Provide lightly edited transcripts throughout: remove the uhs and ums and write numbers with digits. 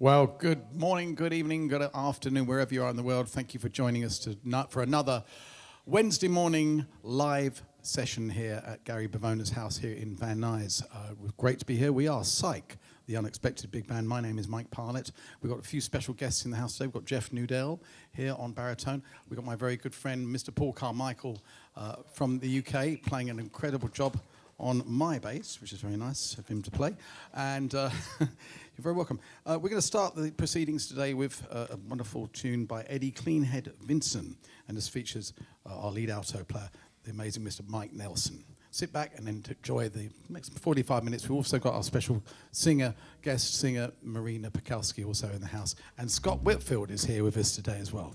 Well, good morning, good evening, good afternoon, wherever you are in the world. Thank you for joining us for another Wednesday morning live session here at Gary Bivona's house here in Van Nuys. Great to be here. We are Psych, the unexpected big band. My name is Mike Parlett. We've got a few special guests in the house today. We've got Jeff Newdale here on baritone. We've got my very good friend, Mr. Paul Carmichael from the UK, playing an incredible job on my bass, which is very nice of him to play. And you're very welcome. We're going to start the proceedings today with a wonderful tune by Eddie Cleanhead Vinson, and this features our lead alto player, the amazing Mr. Mike Nelson. Sit back and enjoy the next 45 minutes. We've also got our special guest singer, Marina Pekalski, also in the house. And Scott Whitfield is here with us today as well.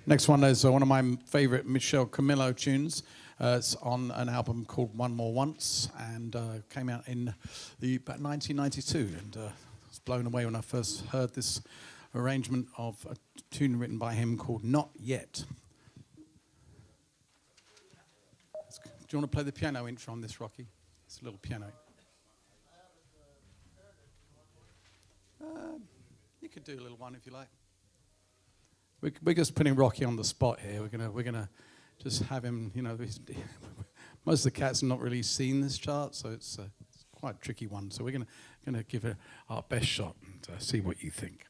Next one is one of my favourite Michel Camilo tunes. It's on an album called One More Once, and came out in about 1992. And I was blown away when I first heard this arrangement of a tune written by him called Not Yet. Do you want to play the piano intro on this, Rocky? It's a little piano. You could do a little one if you like. We're just putting Rocky on the spot here. We're gonna just have him. You know, most of the cats have not really seen this chart, so it's quite a tricky one. So we're gonna give it our best shot and see what you think.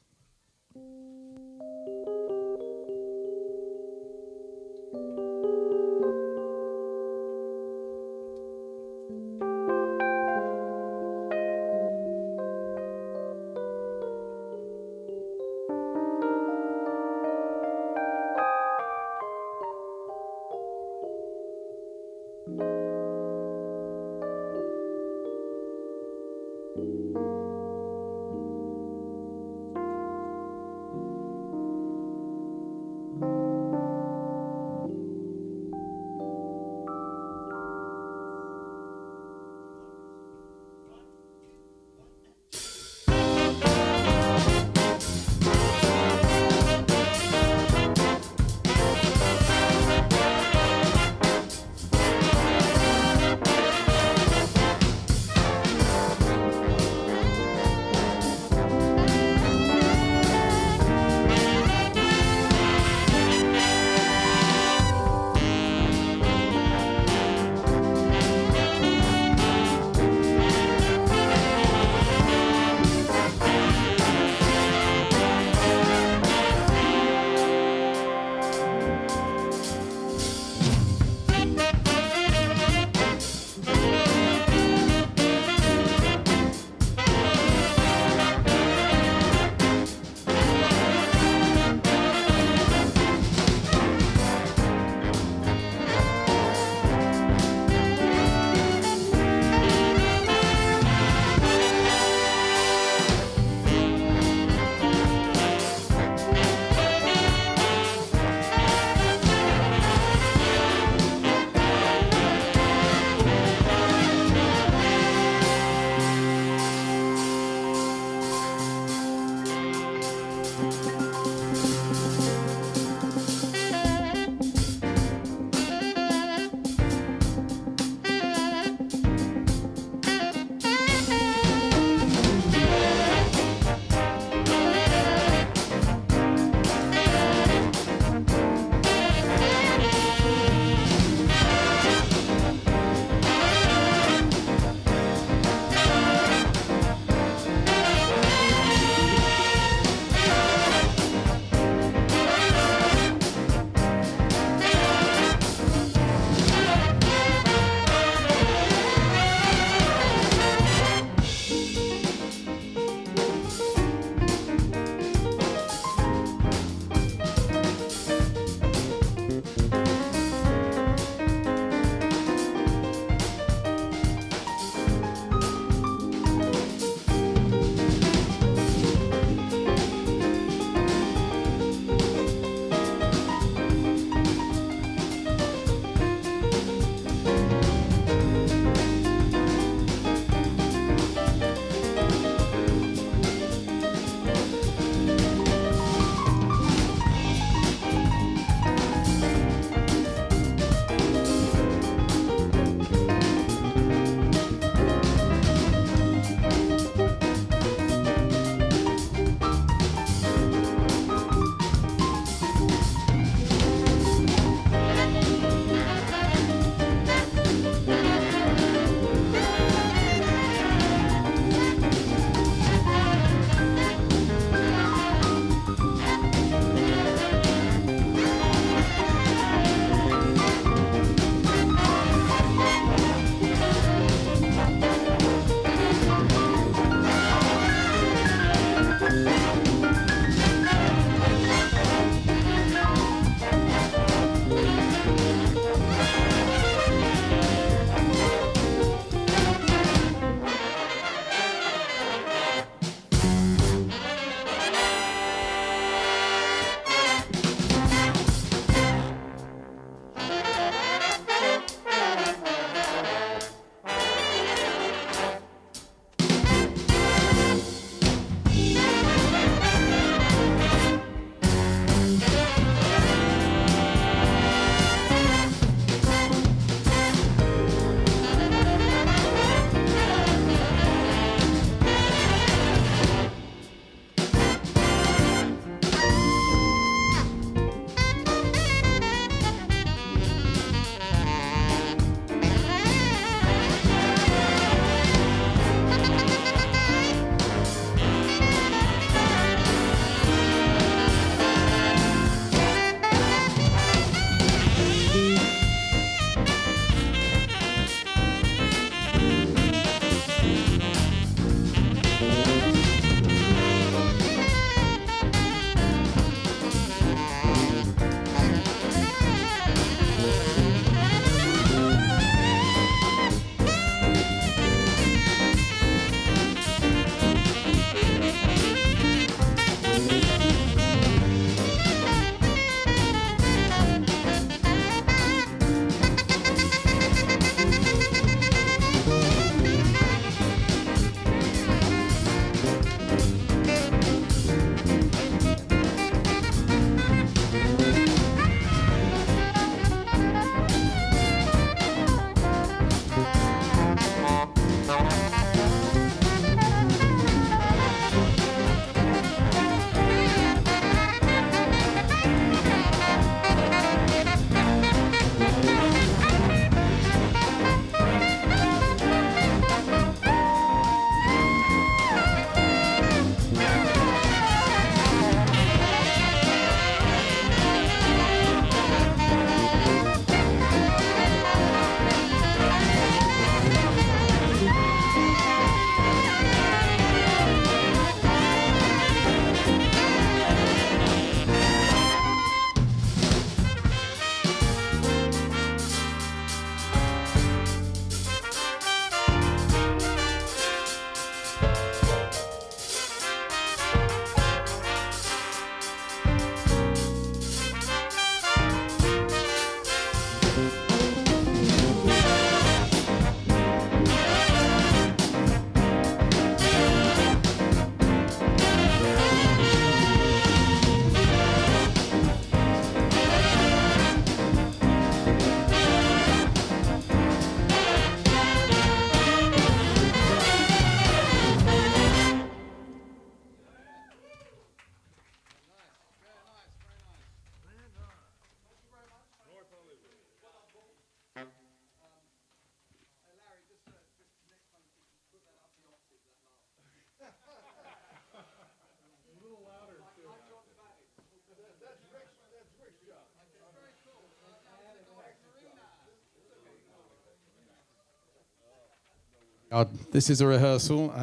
This is a rehearsal.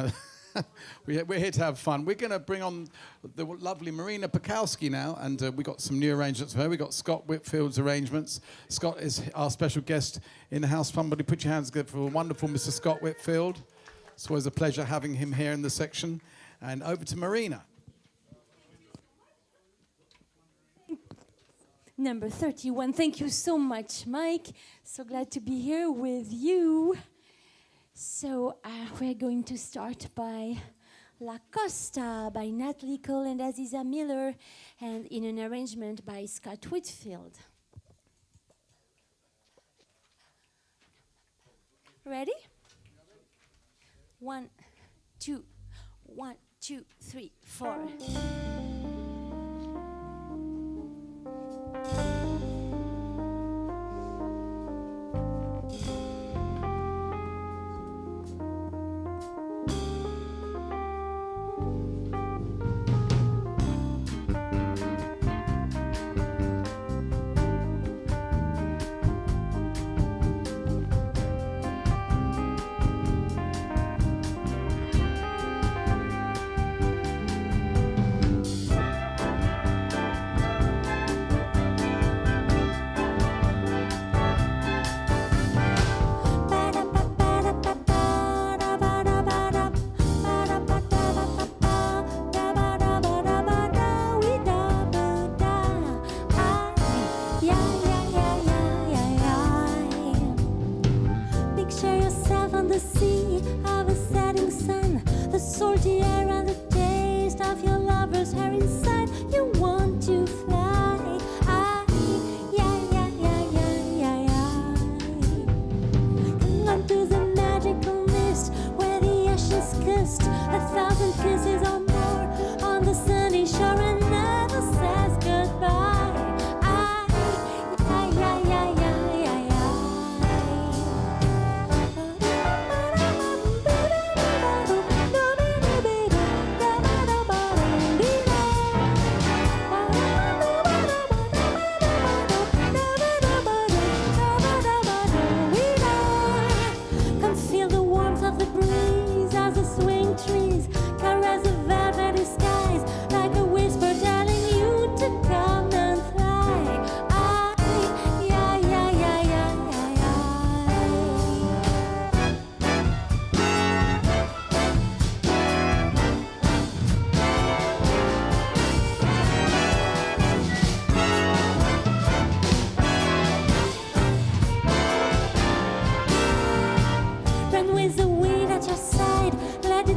We're here to have fun. We're going to bring on the lovely Marina Pekowski now, and we've got some new arrangements for her. We've got Scott Whitfield's arrangements. Scott is our special guest in the house. Somebody put your hands together for a wonderful Mr. Scott Whitfield. It's always a pleasure having him here in the section. And over to Marina. Number 31. Thank you so much, Mike. So glad to be here with you. So we're going to start by La Costa by Natalie Cole and Aziza Miller, and in an arrangement by Scott Whitfield. Ready? 1, 2, 1, 2, 3, 4.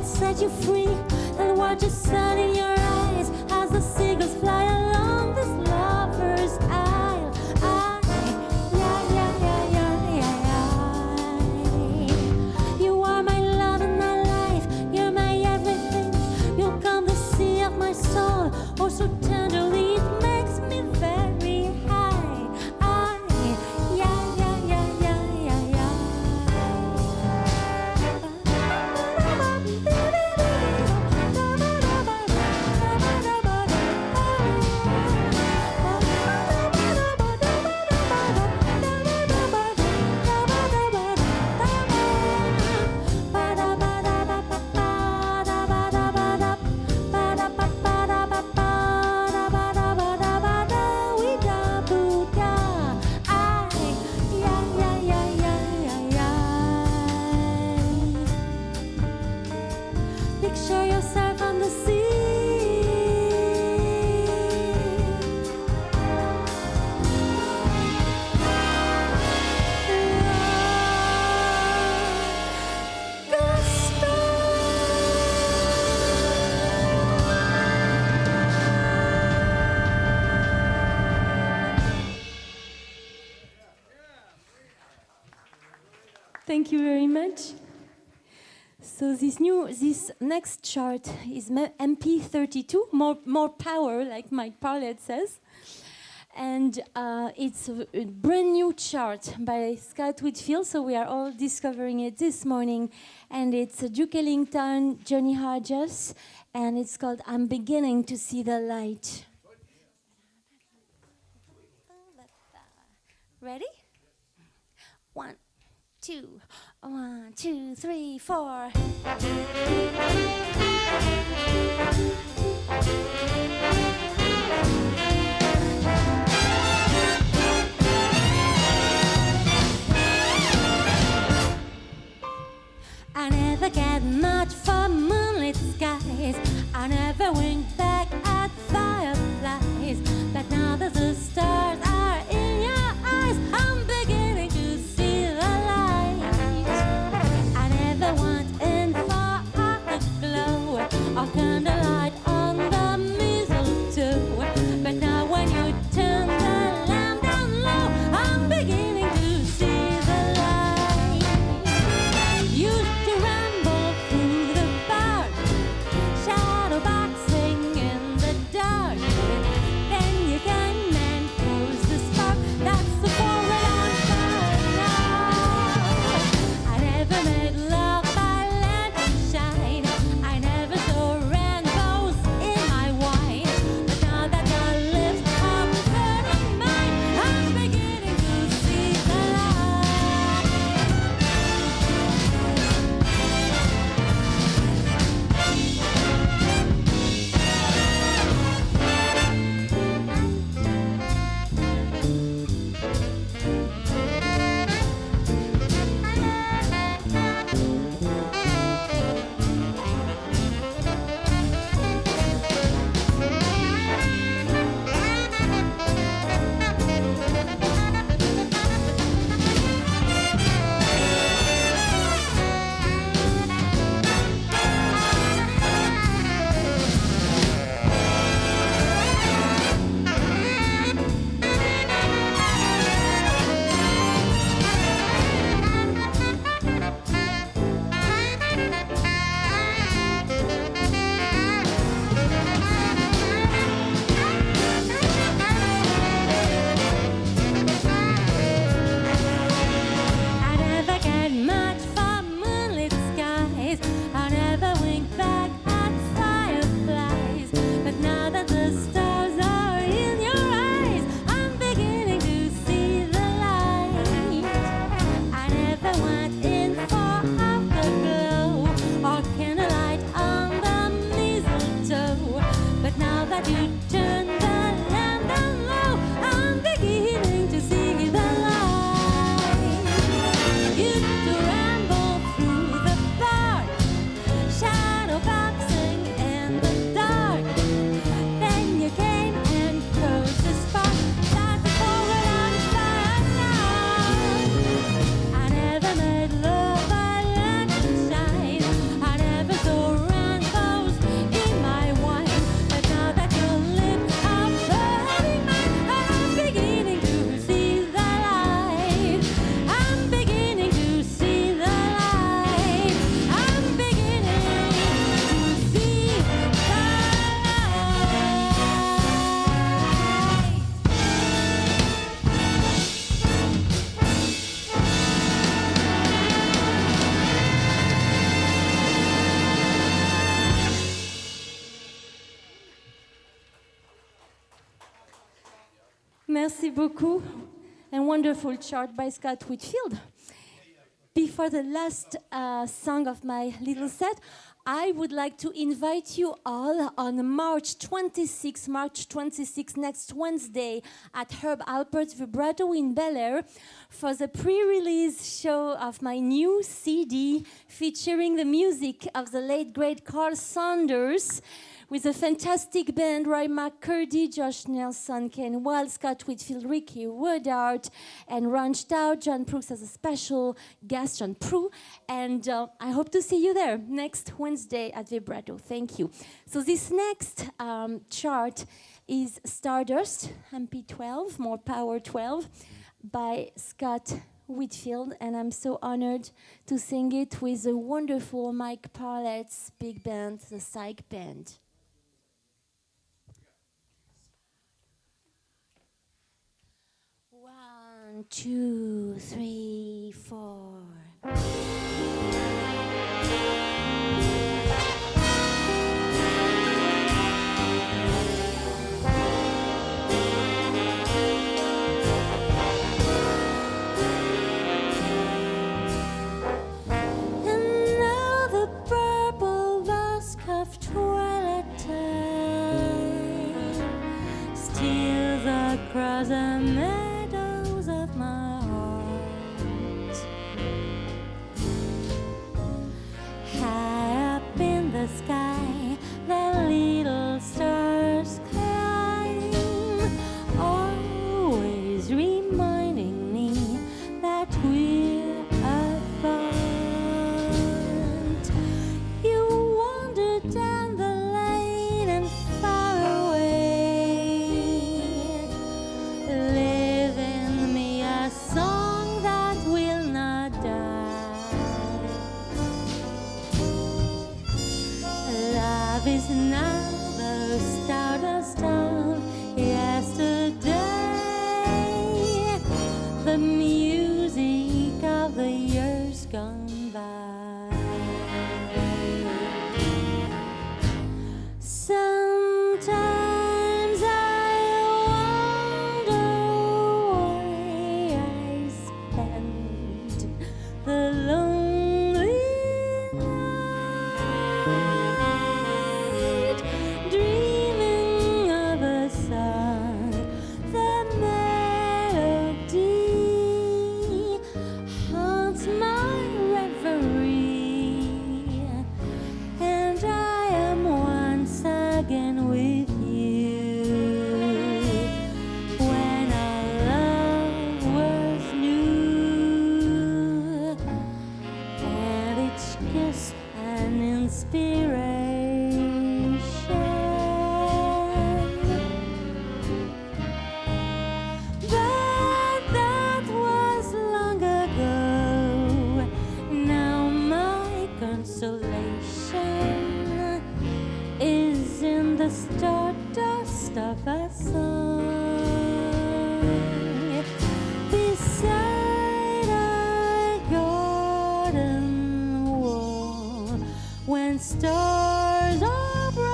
Set you free and watch the sun in your eyes as the seagulls fly along this lover's aisle. You are my love and my life, you're my everything. You'll calm the sea of my soul, oh so tenderly it makes me very high. Picture yourself on the sea. Thank you very much. So this next chart is MP32, more power, like Mike Parlett says. And it's a brand new chart by Scott Whitfield, so we are all discovering it this morning. And it's Duke Ellington, Johnny Hodges, and it's called I'm Beginning to See the Light. Ready? 1, 2. 2. 1, 2, 3, 4. I never get much for moonlit skies. I never wink back at fireflies. But now that the stars are in your eyes, I'm beginning to see the light. I never went in for afterglow or candlelight on the mistletoe. But now when you turn the lamp down low, I'm beginning to see the light. Used to ramble through the park, shadow boxing in the dark. Then you came and closed the spark. That's the forward on fire. I never made love by lanternshine. I never saw rainbows in my wine. But now that your lips are burning mine, I'm beginning to see the light. I never get much for moonlit skies. I never wink back at fireflies. But now that the stars are in your eyes, I'm beginning to see the light. I never went in for afterglow or candlelight on the mistletoe. But now that you turn the lamp down low, I'm beginning to see the light. Used to ramble through the park, shadow boxing in the dark. Then you came and closed the spark. That's the forward on fire now. I never made love by lanternshine. I never saw rainbows in my wine. But now that your lips are burning mine, I'm beginning to see the light. I'm beginning to see the light. I'm beginning to see the Merci beaucoup. And wonderful chart by Scott Whitfield. Before the last song of my little set, I would like to invite you all on March 26, next Wednesday at Herb Alpert's Vibrato in Bel Air for the pre-release show of my new CD featuring the music of the late great Carl Saunders with a fantastic band, Roy McCurdy, Josh Nelson, Ken Wild, Scott Whitfield, Ricky Woodard, and Ron Stout, John Brooks as a special guest, John Prue. And I hope to see you there next Wednesday at Vibrato. Thank you. So this next chart is Stardust, MP12, More Power 12, by Scott Whitfield, and I'm so honored to sing it with the wonderful Mike Parlett's big band, the Psych Band. 1, 2, 3, 4. of twilight time steals across the meadows of my heart. High up in the sky, the little stars climb, always reminding me that we're apart. You wander down the lane and far away, leaving me a song that will not die. Love is now the stardust of yesterday, the music of the years gone by. Sometimes I wonder why I spend the lonely night dreaming of a song, the melody haunts my reverie, and I am once again with you. When our love was new, and each kiss an inspiration. But that was long ago. Now my consolation is in the stardust of a song beside a garden wall when stars are bright.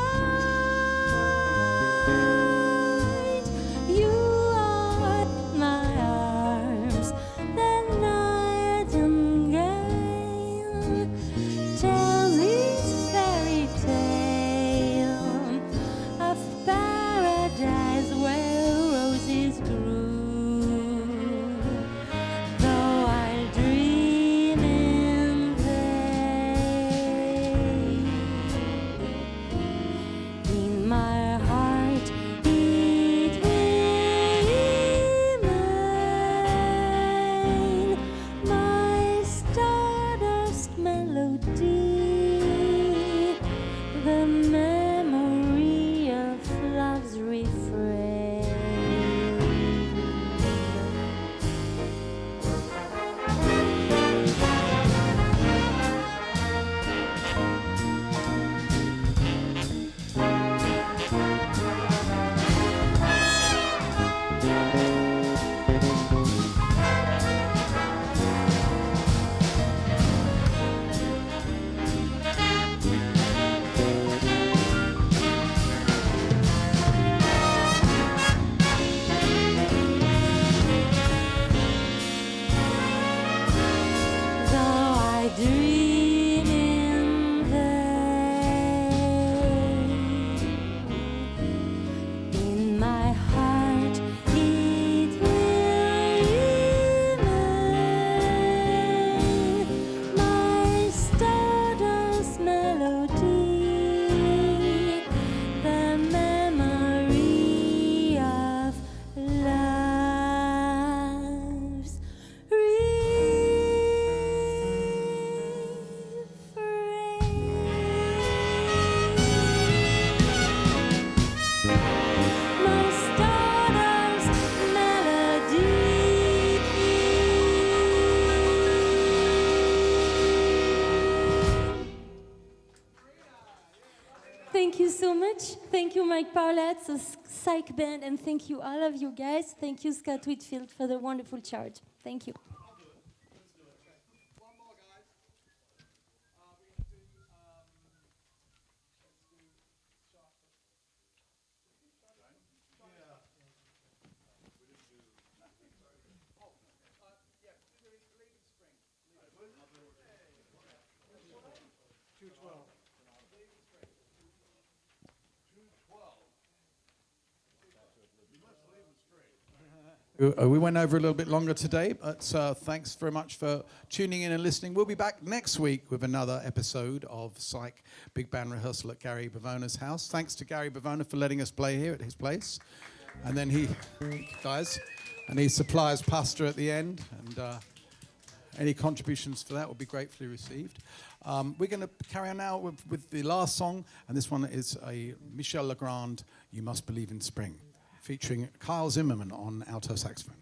You are in my arms, the nightingale. Tell this fairy tale of paradise where roses grew. Though I dream in vain, in my heart it will remain my stardust melody, the memory of love's refrain. Though I dream in vain, in my heart it will remain my stardust melody, the memory of love's my stardust melody. Thank you so much. Thank you, Mike Parlett, the Psych band, and thank you, all of you guys. Thank you, Scott Whitfield, for the wonderful charge. Thank you. We went over a little bit longer today, but thanks very much for tuning in and listening. We'll be back next week with another episode of Psych Big Band Rehearsal at Gary Bivona's house. Thanks to Gary Bivona for letting us play here at his place. And then he supplies pasta at the end, and any contributions for that will be gratefully received. We're going to carry on now with the last song, and this one is a Michel Legrand, You Must Believe in Spring, featuring Kyle Zimmerman on alto saxophone.